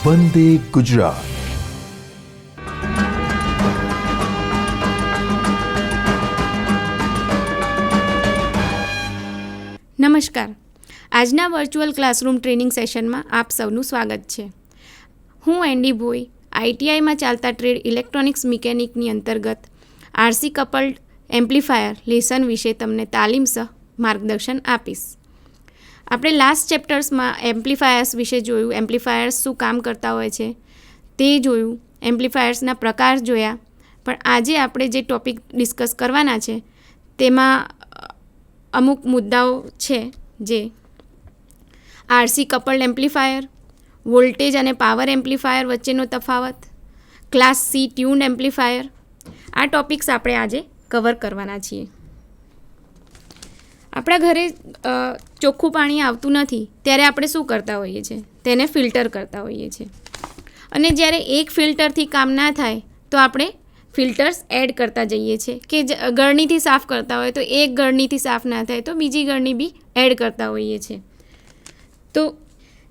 વંદે ગુજરાત. નમસ્કાર. આજના virtual classroom training સેશનમાં આપ સૌનું સ્વાગત છે. હું એન્ડી ભોઈ આઈટીઆઈમાં ચાલતા ટ્રેડ ઇલેક્ટ્રોનિક્સ મિકેનિકની અંતર્ગત આરસી કપલ્ડ એમ્પ્લીફાયર લેસન વિશે તમને તાલીમસહ માર્ગદર્શન આપીશ. આપણે લાસ્ટ ચેપ્ટર્સમાં એમ્પ્લીફાયર્સ વિશે જોયું, એમ્પ્લીફાયર્સ શું કામ કરતા હોય છે તે જોયું, એમ્પ્લીફાયર્સના પ્રકાર જોયા. પણ આજે આપણે જે ટૉપિક ડિસ્કસ કરવાના છે તેમાં અમુક મુદ્દાઓ છે, જે આરસી કપલ્ડ એમ્પ્લીફાયર, વોલ્ટેજ અને પાવર એમ્પ્લીફાયર વચ્ચેનો તફાવત, ક્લાસ સી ટ્યુન્ડ એમ્પ્લીફાયર. આ ટૉપિક્સ આપણે આજે કવર કરવાના છીએ. આપણા ઘરે ચોખ્ખું પાણી આવતું નથી ત્યારે આપણે શું કરતા હોઈએ છીએ? તેને ફિલ્ટર કરતા હોઈએ છીએ. અને જ્યારે એક ફિલ્ટરથી કામ ના થાય તો આપણે ફિલ્ટર્સ એડ કરતા જઈએ છીએ, કે ગળણીથી સાફ કરતા હોય તો એક ગળણીથી સાફ ના થાય તો બીજી ગળણી બી એડ કરતા હોઈએ છીએ. તો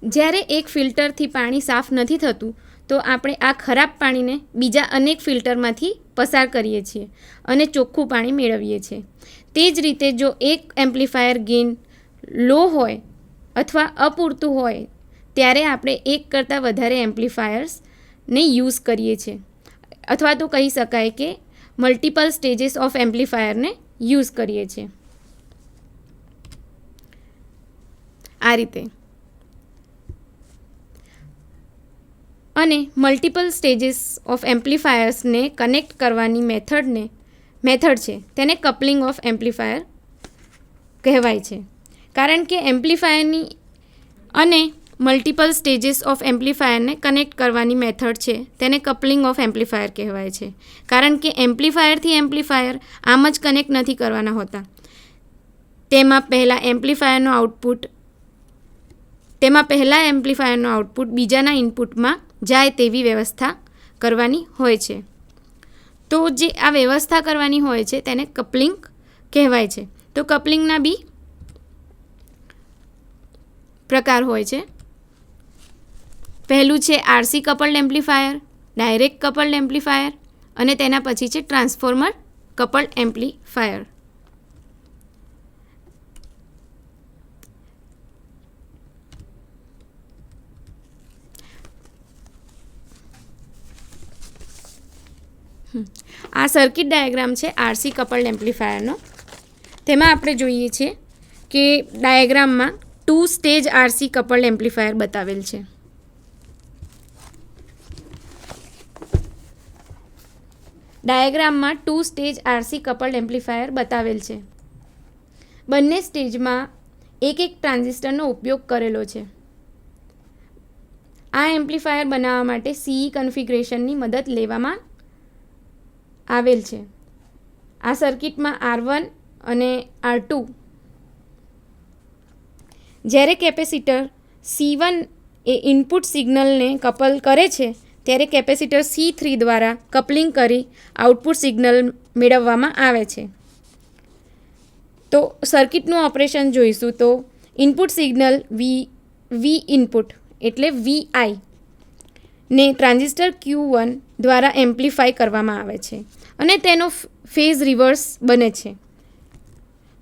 જ્યારે એક ફિલ્ટરથી પાણી સાફ નથી થતું તો આપણે આ ખરાબ પાણીને બીજા અનેક ફિલ્ટરમાંથી પસાર કરીએ છીએ અને ચોખ્ખું પાણી મેળવીએ છીએ. તે જ રીતે જો એક એમ્પ્લીફાયર ગેઇન લો હોય અથવા અપૂરતું હોય ત્યારે આપણે એક કરતાં વધારે એમ્પ્લીફાયર્સને યુઝ કરીએ છીએ, અથવા તો કહી શકાય કે મલ્ટિપલ સ્ટેજીસ ઓફ એમ્પ્લીફાયરને યુઝ કરીએ છીએ. આ રીતે. અને મલ્ટિપલ સ્ટેજીસ ઓફ એમ્પ્લીફાયર્સને કનેક્ટ કરવાની મેથડ છે તેને કપલિંગ ઓફ એમ્પ્લીફાયર કહેવાય છે. કારણ કે એમ્પ્લીફાયરની અને મલ્ટિપલ સ્ટેજીસ ઓફ એમ્પ્લીફાયરને કનેક્ટ કરવાની મેથડ છે તેને કપલિંગ ઓફ એમ્પ્લીફાયર કહેવાય છે. કારણ કે એમ્પ્લીફાયરથી એમ્પ્લીફાયર આમ જ કનેક્ટ નથી કરવાના હોતા. તેમાં પહેલાં એમ્પ્લીફાયરનો આઉટપુટ બીજાના ઇનપુટમાં જાય તેવી વ્યવસ્થા કરવાની હોય છે. તો જે આ વ્યવસ્થા કરવાની હોય છે તેને કપલિંગ કહેવાય છે. તો કપલિંગના બી પ્રકાર હોય છે. પહેલું છે RC coupled amplifier, direct coupled amplifier, અને તેના પછી છે ટ્રાન્સફોર્મર કપલ્ડ એમ્પ્લીફાયર. આ સર્કિટ ડાયાગ્રામ છે આરસી કપલ્ડ એમ્પ્લીફાયરનો. તેમાં આપણે જોઈએ છીએ કે ડાયાગ્રામમાં 2 સ્ટેજ આરસી કપલ્ડ એમ્પ્લીફાયર બતાવેલ છે. ડાયાગ્રામમાં 2 સ્ટેજ આરસી કપલ્ડ એમ્પ્લીફાયર બતાવેલ છે. બંને સ્ટેજમાં એક ટ્રાન્ઝિસ્ટરનો ઉપયોગ કરેલો છે. આ એમ્પ્લીફાયર બનાવવા માટે સીઈ કન્ફિગરેશનની મદદ લેવામાં આવેલ છે. આ સર્કિટમાં R1 અને R2, જ્યારે કેપેસિટર C1 એ ઇનપુટ સિગ્નલને કપલ કરે છે ત્યારે કેપેસિટર C3 દ્વારા કપલિંગ કરી આઉટપુટ સિગ્નલ મેળવવામાં આવે છે. તો સર્કિટનું ઓપરેશન જોઈશું તો ઇનપુટ સિગ્નલ V ઇનપુટ એટલે VI ને ટ્રાન્ઝિસ્ટર Q1 દ્વારા એમ્પ્લીફાય કરવામાં આવે છે અને તેનો ફેઝ રિવર્સ બને છે.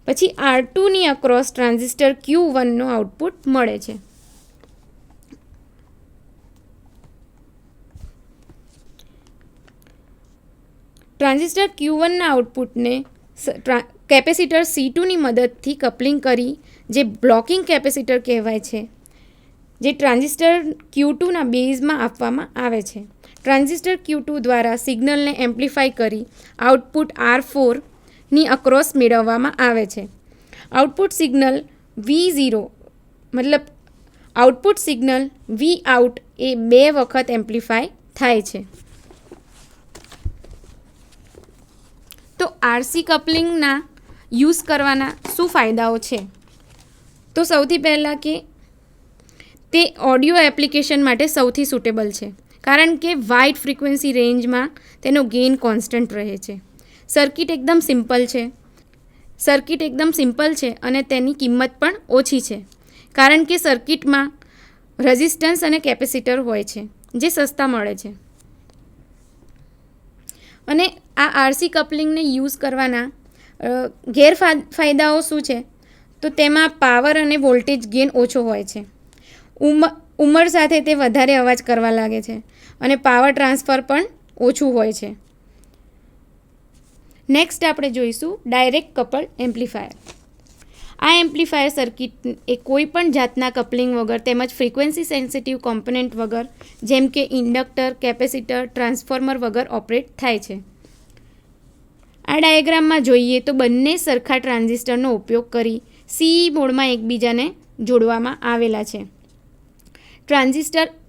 પછી R2ની અક્રોસ ટ્રાન્ઝિસ્ટર Q1નો આઉટપુટ મળે છે. ટ્રાન્ઝિસ્ટર Q1ના આઉટપુટને કેપેસિટર C2ની મદદથી કપલિંગ કરી જે બ્લોકિંગ કેપેસિટર કહેવાય છે, જે ટ્રાન્ઝિસ્ટર Q2ના બેઝમાં આપવામાં આવે છે. ટ્રાન્ઝિસ્ટર Q2 દ્વારા સિગ્નલને એમ્પ્લીફાય કરી આઉટપુટ R4ની અક્રોસ મેળવવામાં આવે છે. આઉટપુટ સિગ્નલ Vout એ 2 વખત એમ્પ્લીફાય થાય છે. તો આરસી કપલિંગના યુઝ કરવાના શું ફાયદાઓ છે? તો સૌથી પહેલાં કે તે ઓડિયો એપ્લિકેશન માટે સૌથી સુટેબલ છે, કારણ કે વાઇડ ફ્રીક્વન્સી રેન્જમાં તેનો ગેઇન કોન્સ્ટન્ટ રહે છે. સર્કિટ એકદમ સિમ્પલ છે અને તેની કિંમત પણ ઓછી છે, કારણ કે સર્કિટમાં રેઝિસ્ટન્સ અને કેપેસિટર હોય છે. જે સસ્તા મળે છે. અને આ આરસી કપલિંગને યુઝ કરવાના ગેરફાયદાઓ શું છે? તો તેમાં પાવર અને વોલ્ટેજ ગેઇન ઓછો હોય છે. ઉંમર સાથે તે વધારે અવાજ કરવા લાગે છે અને પાવર ટ્રાન્સફર પણ ઓછું હોય છે. નેક્સ્ટ આપણે જોઈશું ડાયરેક્ટ કપલ્ડ એમ્પ્લીફાયર. આ એમ્પ્લીફાયર સર્કિટ એ કોઈ પણ જાતના કપલિંગ વગર તેમજ ફ્રીક્વન્સી સેન્સિટિવ કોમ્પોનન્ટ વગર જેમ કે ઇન્ડક્ટર, કેપેસિટર, ટ્રાન્સફોર્મર વગર ઓપરેટ થાય છે. આ ડાયાગ્રામમાં જોઈએ તો બંને સરખા ટ્રાન્ઝિસ્ટરનો ઉપયોગ કરી CE મોડમાં એકબીજાને જોડવામાં આવેલા છે.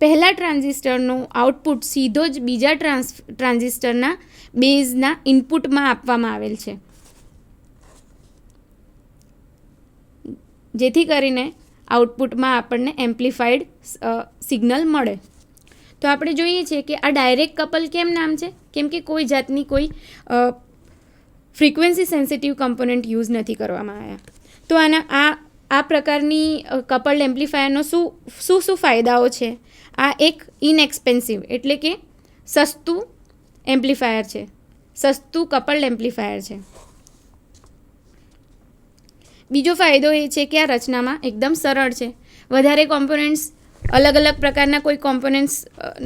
પહેલા ટ્રાન્ઝિસ્ટરનો આઉટપુટ સીધો જ બીજા ટ્રાન્ઝિસ્ટરના બેઝના ઇનપુટમાં આપવામાં આવેલ છે, જેથી કરીને આઉટપુટમાં આપણને એમ્પ્લીફાઈડ સિગ્નલ મળે. તો આપણે જોઈએ છીએ કે આ ડાયરેક્ટ કપલ કેમ નામ છે? કેમ કે કોઈ જાતની કોઈ ફ્રીક્વન્સી સેન્સિટિવ કમ્પોનન્ટ યુઝ નથી કરવામાં આવ્યા. તો આ પ્રકારની કપલ્ડ એમ્પ્લીફાયરનો શું ફાયદાઓ છે? આ એક ઇનએક્સપેન્સિવ એટલે કે સસ્તું એમ્પ્લીફાયર છે, સસ્તું કપલ્ડ એમ્પ્લીફાયર છે. બીજો ફાયદો એ છે કે આ રચનામાં એકદમ સરળ છે. વધારે કોમ્પોનન્ટ્સ, અલગ અલગ પ્રકારના કોઈ કોમ્પોનન્ટ્સ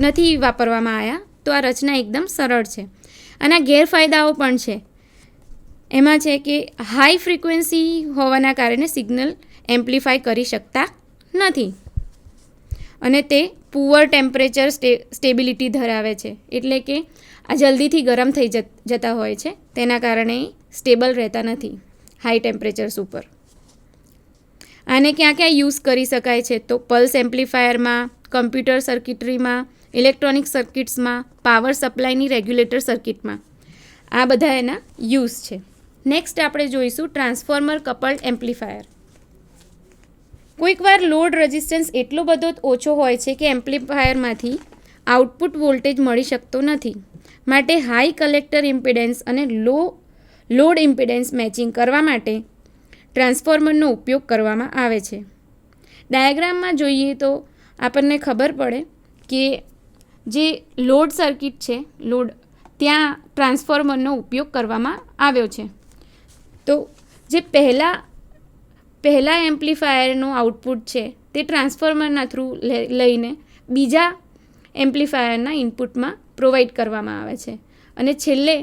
નથી વાપરવામાં આવ્યા, તો આ રચના એકદમ સરળ છે. આના ગેરફાયદાઓ પણ છે. એમાં છે કે હાઈ ફ્રીક્વન્સી હોવાના કારણે સિગ્નલ એમ્પ્લીફાય કરી શકતા નથી અને તે પુઅર ટેમ્પરેચર સ્ટેબિલિટી ધરાવે છે, એટલે કે આ જલ્દીથી ગરમ થઈ જતા હોય છે, તેના કારણે સ્ટેબલ રહેતા નથી હાઈ ટેમ્પરેચર્સ ઉપર. આને ક્યાં ક્યાં યુઝ કરી શકાય છે? તો પલ્સ એમ્પ્લીફાયરમાં, કમ્પ્યુટર સર્કિટરીમાં, ઇલેક્ટ્રોનિક સર્કિટ્સમાં, પાવર સપ્લાયની રેગ્યુલેટર સર્કિટમાં, આ બધા એના યુઝ છે. નેક્સ્ટ આપણે જોઈશું ટ્રાન્સફોર્મર કપલ્ડ એમ્પ્લીફાયર. કોઈકવાર લોડ રેઝિસ્ટન્સ એટલો બધો ઓછો હોય છે કે એમ્પ્લીફાયરમાંથી આઉટપુટ વોલ્ટેજ મળી શકતો નથી. માટે હાઈ કલેક્ટર ઇમ્પિડન્સ અને લોડ ઇમ્પિડન્સ મેચિંગ કરવા માટે ટ્રાન્સફોર્મરનો ઉપયોગ કરવામાં આવે છે. ડાયાગ્રામમાં જોઈએ તો આપણને ખબર પડે કે જે લોડ સર્કિટ છે, ત્યાં ટ્રાન્સફોર્મરનો ઉપયોગ કરવામાં આવ્યો છે. તો જે પહેલા એમ્પ્લીફાયરનું આઉટપુટ છે તે ટ્રાન્સફોર્મરના થ્રુ લઈને બીજા એમ્પ્લીફાયરના ઇનપુટમાં પ્રોવાઈડ કરવામાં આવે છે અને છેલ્લે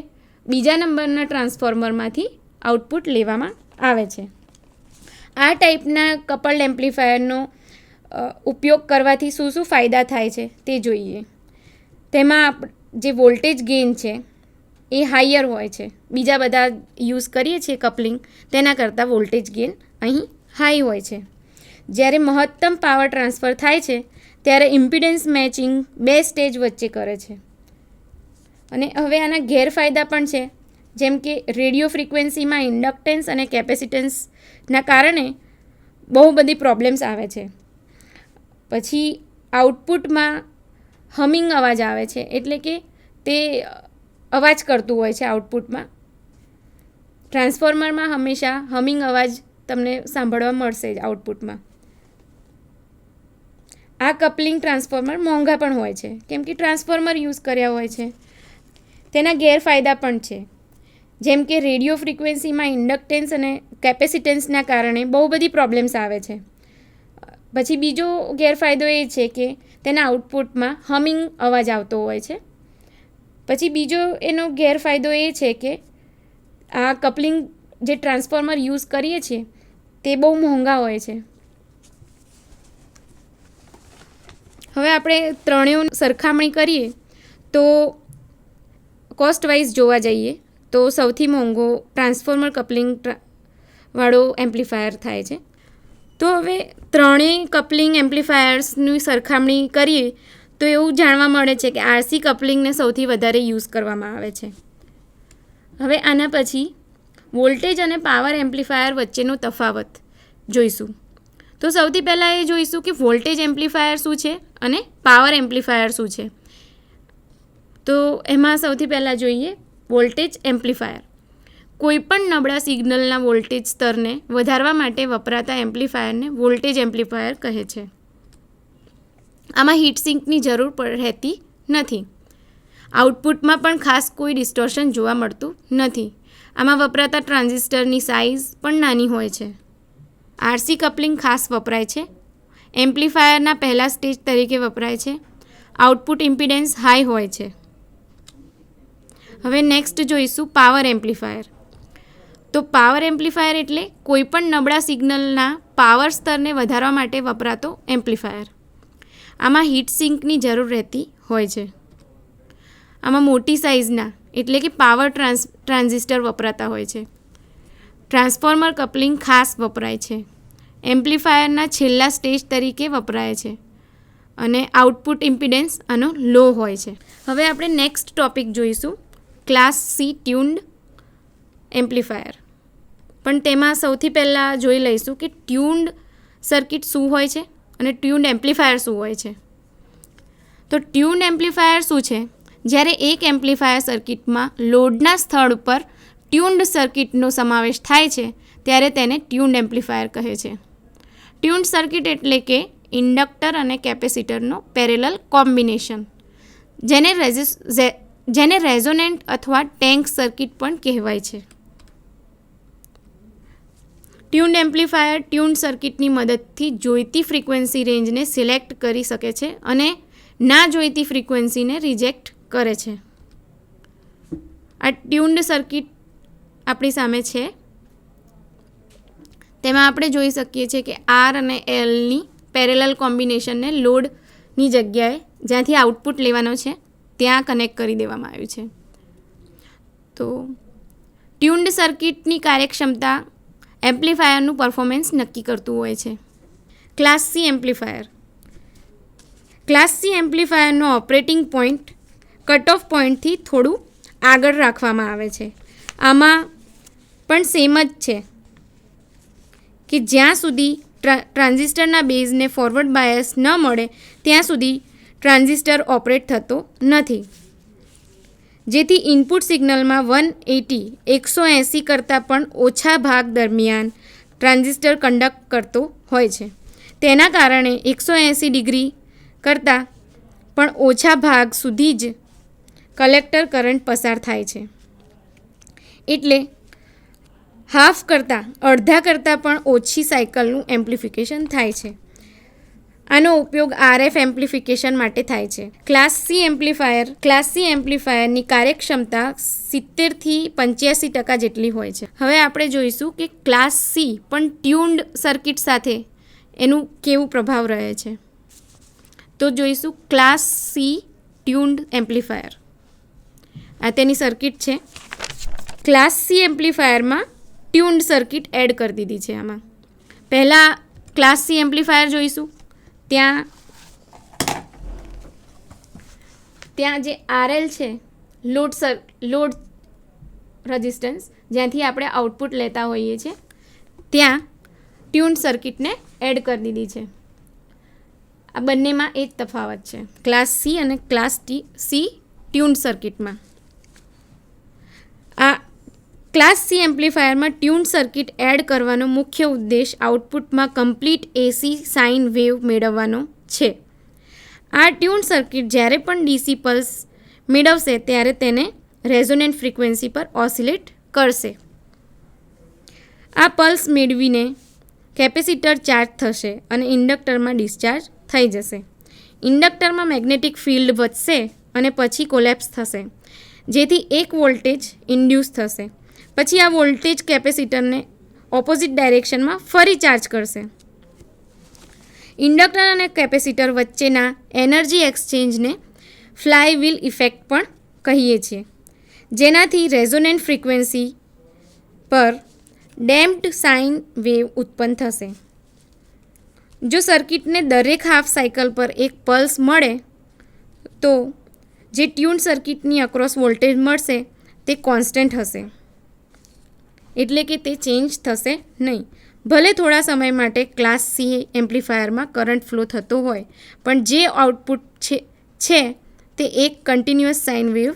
બીજા નંબરના ટ્રાન્સફોર્મરમાંથી આઉટપુટ લેવામાં આવે છે. આ ટાઈપના કપલ્ડ એમ્પ્લીફાયરનો ઉપયોગ કરવાથી શું ફાયદા થાય છે તે જોઈએ. તેમાં જે વોલ્ટેજ ગેઇન છે એ હાયર હોય છે. બીજા બધા યુઝ કરીએ છીએ કપલિંગ, તેના કરતાં વોલ્ટેજ ગેઇન અહીં હાઈ હોય છે. જ્યારે મહત્તમ પાવર ટ્રાન્સફર થાય છે ત્યારે ઇમ્પિડન્સ મેચિંગ બે સ્ટેજ વચ્ચે કરે છે. અને હવે આના ગેરફાયદા પણ છે, જેમ કે રેડિયો ફ્રીક્વન્સીમાં ઇન્ડક્ટન્સ અને કેપેસિટન્સના કારણે બહુ બધી પ્રોબ્લેમ્સ આવે છે. પછી આઉટપુટમાં હમિંગ અવાજ આવે છે, એટલે કે તે અવાજ કરતું હોય છે આઉટપુટમાં. ટ્રાન્સફોર્મરમાં હંમેશા હમિંગ અવાજ તમને સાંભળવા મળશે જ આઉટપુટમાં. આ કપલિંગ ટ્રાન્સફોર્મર મોંઘા પણ હોય છે, કેમ કે ટ્રાન્સફોર્મર યુઝ કર્યા હોય છે. તેના ગેરફાયદા પણ છે, જેમ કે રેડિયો ફ્રીક્વન્સીમાં ઇન્ડક્ટન્સ અને કેપેસિટન્સના કારણે બહુ બધી પ્રોબ્લેમ્સ આવે છે. પછી બીજો ગેરફાયદો એ છે કે તેના આઉટપુટમાં હમિંગ અવાજ આવતો હોય છે. પછી બીજો એનો ગેરફાયદો એ છે કે આ કપલિંગ જે ટ્રાન્સફોર્મર યુઝ કરીએ છીએ તે બહુ મોંઘા હોય છે. હવે આપણે ત્રણેયની સરખામણી કરીએ તો કોસ્ટ વાઇઝ જોવા જઈએ તો સૌથી મોંઘો ટ્રાન્સફોર્મર કપલિંગ વાળો એમ્પ્લીફાયર થાય છે. તો હવે ત્રણેય કપલિંગ એમ્પ્લીફાયર્સની સરખામણી કરીએ તો એવું જાણવા મળે છે કે આરસી કપલિંગને સૌથી વધારે યુઝ કરવામાં આવે છે. હવે આના પછી વોલ્ટેજ અને પાવર એમ્પ્લીફાયર વચ્ચેનો તફાવત જોઈશું. તો સૌથી પહેલાં એ જોઈશું કે વોલ્ટેજ એમ્પ્લીફાયર શું છે અને પાવર એમ્પ્લીફાયર શું છે. તો એમાં સૌથી પહેલાં જોઈએ વોલ્ટેજ એમ્પ્લીફાયર. કોઈપણ નબળા સિગ્નલના વોલ્ટેજ સ્તરને વધારવા માટે વપરાતા એમ્પ્લીફાયરને વોલ્ટેજ એમ્પ્લીફાયર કહે છે. આમાં હીટ સિંકની જરૂર રહેતી નથી. આઉટપુટમાં પણ ખાસ કોઈ ડિસ્ટોર્શન જોવા મળતું નથી. આમાં વપરાતા ટ્રાન્ઝિસ્ટરની સાઇઝ પણ નાની હોય છે. આરસી કપલિંગ ખાસ વપરાય છે. એમ્પ્લીફાયરના પહેલા સ્ટેજ તરીકે વપરાય છે. આઉટપુટ ઇમ્પિડન્સ હાઈ હોય છે. હવે નેક્સ્ટ જોઈશું પાવર એમ્પ્લીફાયર. તો પાવર એમ્પ્લીફાયર એટલે કોઈપણ નબળા સિગ્નલના પાવર સ્તરને વધારવા માટે વપરાતો એમ્પ્લીફાયર. આમાં હીટ સિંકની જરૂર રહેતી હોય છે. આમાં મોટી સાઇઝના એટલે કે પાવર ટ્રાન્ઝિસ્ટર વપરાતા હોય છે. ટ્રાન્સફોર્મર કપલિંગ ખાસ વપરાય છે. એમ્પ્લીફાયરના છેલ્લા સ્ટેજ તરીકે વપરાય છે અને આઉટપુટ ઇમ્પિડન્સ આનો લો હોય છે. હવે આપણે નેક્સ્ટ ટોપિક જોઈશું ક્લાસ સી ટ્યુન્ડ એમ્પ્લીફાયર. પણ તેમાં સૌથી પહેલાં જોઈ લઈશું કે ટ્યુન્ડ સર્કિટ શું હોય છે અને ટ્યુન્ડ એમ્પ્લીફાયર શું હોય છે. તો ટ્યુન્ડ એમ્પ્લીફાયર શું છે? જ્યારે એક એમ્પ્લીફાયર સર્કિટમાં લોડના સ્થળ ઉપર ટ્યુન્ડ સર્કિટનો સમાવેશ થાય છે ત્યારે તેને ટ્યુન્ડ એમ્પ્લીફાયર કહે છે. ટ્યુન્ડ સર્કિટ એટલે કે ઇન્ડક્ટર અને કેપેસિટરનો પેરેલલ કોમ્બિનેશન, જેને રેઝોનેન્ટ અથવા ટેન્ક સર્કિટ પણ કહેવાય છે. ટ્યુન્ડ એમ્પ્લીફાયર ટ્યુન્ડ સર્કિટની મદદથી જોઈતી ફ્રીક્વન્સી રેન્જને સિલેક્ટ કરી શકે છે અને ના જોઈતી ફ્રીક્વન્સીને રિજેક્ટ કરે છે. આ ટ્યુન્ડ સર્કિટ આપણી સામે છે. તેમાં આપણે જોઈ શકીએ છીએ કે આર અને એલની પેરેલલ કોમ્બિનેશનને લોડની જગ્યાએ જ્યાંથી આઉટપુટ લેવાનો છે ત્યાં કનેક્ટ કરી દેવામાં આવ્યું છે. તો ટ્યુન્ડ સર્કિટની કાર્યક્ષમતા એમ્પ્લીફાયરનું પરફોર્મન્સ નક્કી કરતું હોય છે. Class C amplifier. Class C એમ્પ્લીફાયરનો ઓપરેટિંગ પોઈન્ટ કટ ઓફ પોઈન્ટથી થોડું આગળ રાખવામાં આવે છે. આમાં પણ સેમ જ છે કે જ્યાં સુધી ટ્રાન્ઝિસ્ટરના બેઝને ફોરવર્ડ બાયસ ન મળે ત્યાં સુધી ટ્રાન્ઝિસ્ટર ઓપરેટ થતો નથી, જેથી ઇનપુટ સિગ્નલમાં 180 કરતાં પણ ઓછા ભાગ દરમિયાન ટ્રાન્ઝિસ્ટર કંડક્ટ કરતો હોય છે. તેના કારણે 180 ડિગ્રી કરતાં પણ ઓછા ભાગ સુધી જ કલેક્ટર કરંટ પસાર થાય છે. એટલે અડધા કરતાં પણ ઓછી સાયકલનું એમ્પ્લિફિકેશન થાય છે. આનો ઉપયોગ RF એમ્પ્લિફિકેશન માટે થાય છે. ક્લાસ સી એમ્પ્લીફાયરની કાર્યક્ષમતા 70થી 85% જેટલી હોય છે. હવે આપણે જોઈશું કે ક્લાસ સી પણ ટ્યુન્ડ સર્કિટ સાથે એનું કેવું પ્રભાવ રહે છે. તો જોઈશું ક્લાસ સી ટ્યુન્ડ એમ્પ્લીફાયર. આ તેની સર્કિટ છે. ક્લાસ સી એમ્પ્લીફાયરમાં ટ્યુન્ડ સર્કિટ એડ કરી દીધી છે. આમાં પહેલાં ક્લાસ સી એમ્પ્લીફાયર જોઈશું. ત્યાં જે RL છે, લોડ રેઝિસ્ટન્સ, જ્યાંથી આપણે આઉટપુટ લેતા હોઈએ છીએ, ત્યાં ટ્યુન્ડ સર્કિટને એડ કરી દીધી છે. આ બંનેમાં એ જ તફાવત છે, ક્લાસ સી અને ક્લાસ સી ટ્યુન્ડ સર્કિટમાં. આ ક્લાસ સી એમ્પ્લીફાયરમાં ટ્યુન્ડ સર્કિટ એડ કરવાનો મુખ્ય ઉદ્દેશ આઉટપુટમાં કમ્પ્લીટ AC સાઇન વેવ મેળવવાનો છે. આ ટ્યુન્ડ સર્કિટ જ્યારે પણ DC પલ્સ મેળવશે ત્યારે તેને રેઝોનેન્ટ ફ્રીક્વન્સી પર ઓસિલેટ કરશે. આ પલ્સ મેળવીને કેપેસિટર ચાર્જ થશે અને ઇન્ડક્ટરમાં ડિસ્ચાર્જ થઈ જશે. ઇન્ડક્ટરમાં મેગ્નેટિક ફિલ્ડ વધશે અને પછી કોલેપ્સ થશે, જેથી એક વોલ્ટેજ ઇન્ડ્યુસ થશે. પછી આ વોલ્ટેજ કેપેસિટરને ઓપોઝિટ ડાયરેક્શનમાં ફરી ચાર્જ કરશે. ઇન્ડક્ટર અને કેપેસિટર વચ્ચેના એનર્જી એક્સચેન્જને ફ્લાયવ્હીલ ઇફેક્ટ પણ કહીએ છીએ, જેનાથી રેઝોનેન્ટ ફ્રીક્વન્સી પર ડેમ્પ્ડ સાઇન વેવ ઉત્પન્ન થશે. જો સર્કિટને દરેક હાફ સાયકલ પર એક પલ્સ મળે તો જે ટ્યુન્ડ સર્કિટની અક્રોસ વોલ્ટેજ મળશે તે કોન્સ્ટન્ટ હશે, એટલે કે તે ચેન્જ થશે નહીં. ભલે થોડા સમય માટે ક્લાસ સી એમ્પ્લીફાયરમાં કરંટ ફ્લો થતો હોય, પણ જે આઉટપુટ છે તે એક કન્ટિન્યુઅસ સાઇન વેવ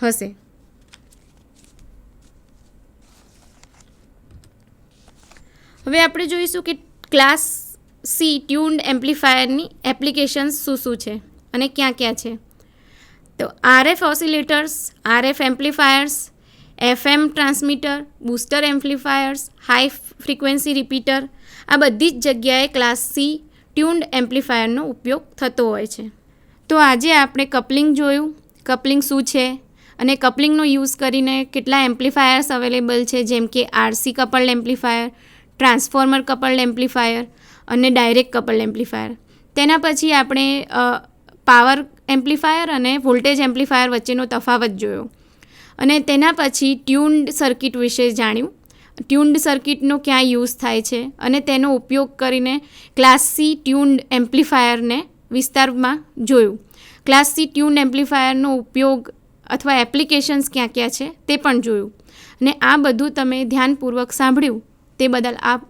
હશે. હવે આપણે જોઈશું કે ક્લાસ સી ટ્યુન્ડ એમ્પ્લીફાયરની એપ્લિકેશન્સ શું છે અને ક્યાં ક્યાં છે. તો RF oscillators, RF amplifiers, FM transmitter, booster amplifiers, high frequency repeater, આ બધી જ જગ્યાએ ક્લાસ સી ટ્યુન્ડ એમ્પ્લીફાયરનો ઉપયોગ થતો હોય છે. તો આજે આપણે કપલિંગ જોયું, કપલિંગ શું છે અને કપલિંગનો યુઝ કરીને કેટલા એમ્પ્લીફાયર્સ અવેલેબલ છે, જેમ કે RC coupled amplifier, transformer coupled amplifier અને ડાયરેક્ટ કપલ્ડ એમ્પ્લીફાયર. તેના પછી આપણે પાવર એમ્પ્લીફાયર અને વોલ્ટેજ એમ્પ્લીફાયર વચ્ચેનો તફાવત જોયો અને તેના પછી ટ્યુન્ડ સર્કિટ વિશે જાણ્યું. ટ્યુન્ડ સર્કિટનો ક્યાં યુઝ થાય છે અને તેનો ઉપયોગ કરીને ક્લાસ સી ટ્યુન્ડ એમ્પ્લીફાયરને વિસ્તારમાં જોયું. ક્લાસ સી ટ્યુન્ડ એમ્પ્લીફાયરનો ઉપયોગ અથવા એપ્લિકેશન્સ ક્યાં ક્યાં છે તે પણ જોયું. અને આ બધું તમે ધ્યાનપૂર્વક સાંભળ્યું તે બદલ આપ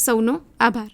સૌનો આભાર.